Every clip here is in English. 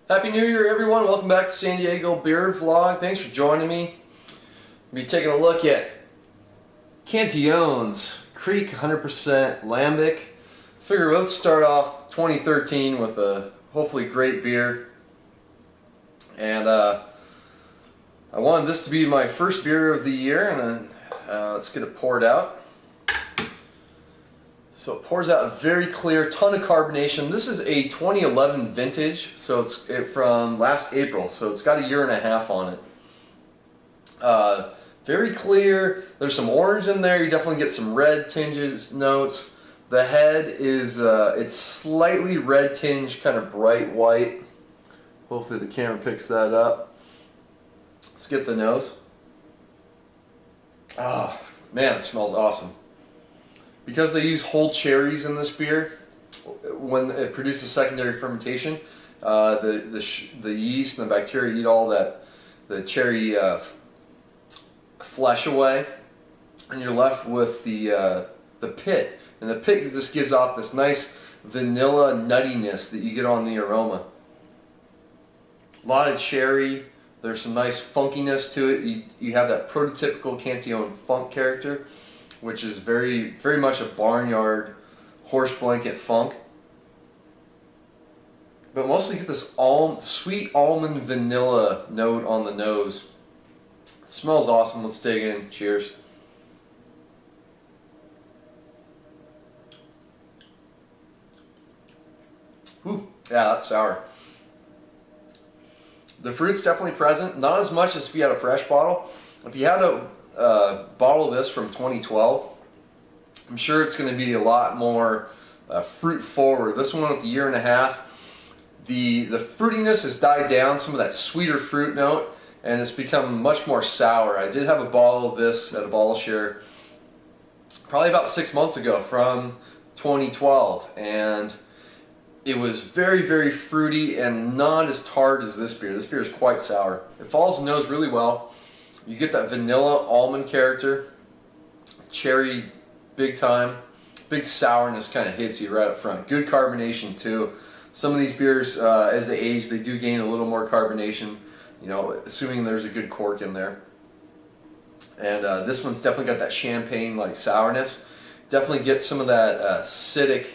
Happy New Year, everyone. Welcome back to San Diego Beer Vlog. Thanks for joining me. We'll be taking a look at Cantillon's Kriek 100% Lambic. Figure let's start off 2013 with a hopefully great beer. And I wanted this to be my first beer of the year, and let's get it poured out. So it pours out very clear, ton of carbonation. This is a 2011 vintage, so it's from last April, so it's got a year and a half on it. Very clear. There's some orange in there. You definitely get some red tinges notes. The head is it's slightly red tinge, kind of bright white. Hopefully the camera picks that up. Let's get the nose. Oh man, it smells awesome. Because they use whole cherries in this beer, when it produces secondary fermentation, the yeast and the bacteria eat all the cherry flesh away, and you're left with the pit. And the pit just gives off this nice vanilla nuttiness that you get on the aroma. A lot of cherry. There's some nice funkiness to it. You have that prototypical Cantillon funk character, which is very much a barnyard horse blanket funk. But mostly get this sweet almond vanilla note on the nose. It smells awesome. Let's dig in. Cheers. Ooh, yeah, that's sour. The fruit's definitely present. Not as much as if you had a fresh bottle. If you had a bottle of this from 2012, I'm sure it's going to be a lot more fruit forward. This one with a year and a half, the fruitiness has died down, some of that sweeter fruit note, and it's become much more sour. I did have a bottle of this at a bottle share probably about 6 months ago from 2012, and it was very fruity and not as tart as this beer. This beer is quite sour. It follows the nose really well. You get that vanilla almond character, cherry big time, big sourness kind of hits you right up front. Good carbonation too. Some of these beers, as they age, they do gain a little more carbonation, you know, assuming there's a good cork in there. And this one's definitely got that champagne-like sourness. Definitely gets some of that acidic,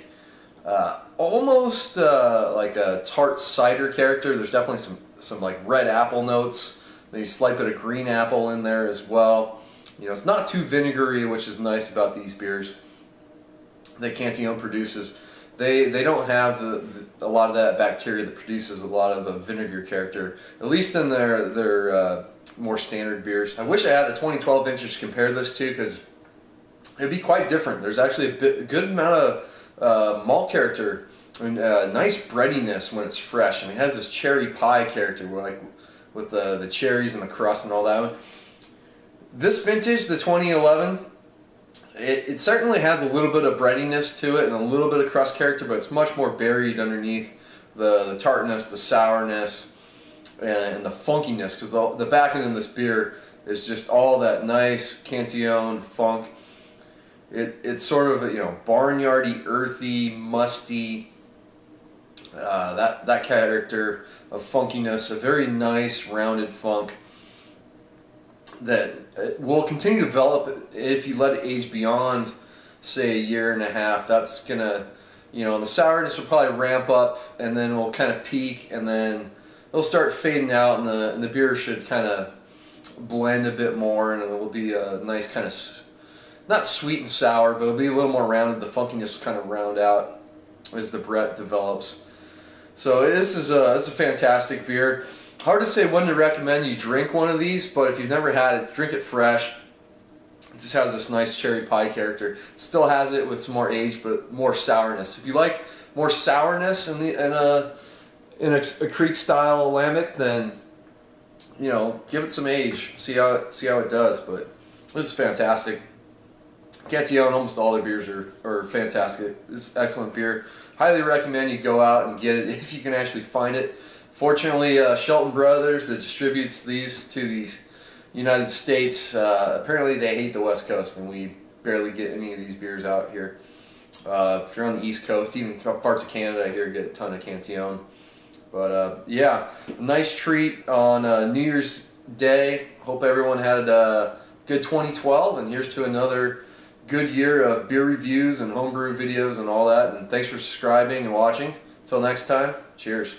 almost like a tart cider character. There's definitely some like red apple notes. Maybe a slight bit of green apple in there as well. You know, it's not too vinegary, which is nice about these beers that Cantillon produces. They don't have a lot of that bacteria that produces a lot of a vinegar character, at least in their more standard beers. I wish I had a 2012 vintage to compare this to, because it'd be quite different. There's actually a good amount of malt character and nice breadiness when it's fresh. I mean, it has this cherry pie character where, like, with the cherries and the crust and all that. This vintage, the 2011, it certainly has a little bit of breadiness to it and a little bit of crust character, but it's much more buried underneath the tartness, the sourness, and the funkiness, because the back end of this beer is just all that nice Cantillon funk. It's sort of, you know, barnyardy, earthy, musty, that character of funkiness, a very nice rounded funk that will continue to develop if you let it age beyond, say, a year and a half. That's gonna, you know, the sourness will probably ramp up, and then will kind of peak, and then it'll start fading out, and the beer should kind of blend a bit more, and it will be a nice kind of, not sweet and sour, but it'll be a little more rounded. The funkiness will kind of round out as the Brett develops. So this is it's a fantastic beer. Hard to say when to recommend you drink one of these, but if you've never had it, drink it fresh. It just has this nice cherry pie character. Still has it with some more age, but more sourness. If you like more sourness in a Kriek style lambic, then, you know, give it some age. See how it does. But this is fantastic. Cantillon, almost all their beers are fantastic. This is excellent beer. Highly recommend you go out and get it if you can actually find it. Fortunately, Shelton Brothers, that distributes these to the United States, apparently they hate the West Coast, and we barely get any of these beers out here. If you're on the East Coast, even parts of Canada, I hear get a ton of Cantillon. But yeah, a nice treat on New Year's Day. Hope everyone had a good 2012, and here's to another good year of beer reviews and homebrew videos and all that. And thanks for subscribing and watching. Until next time, cheers.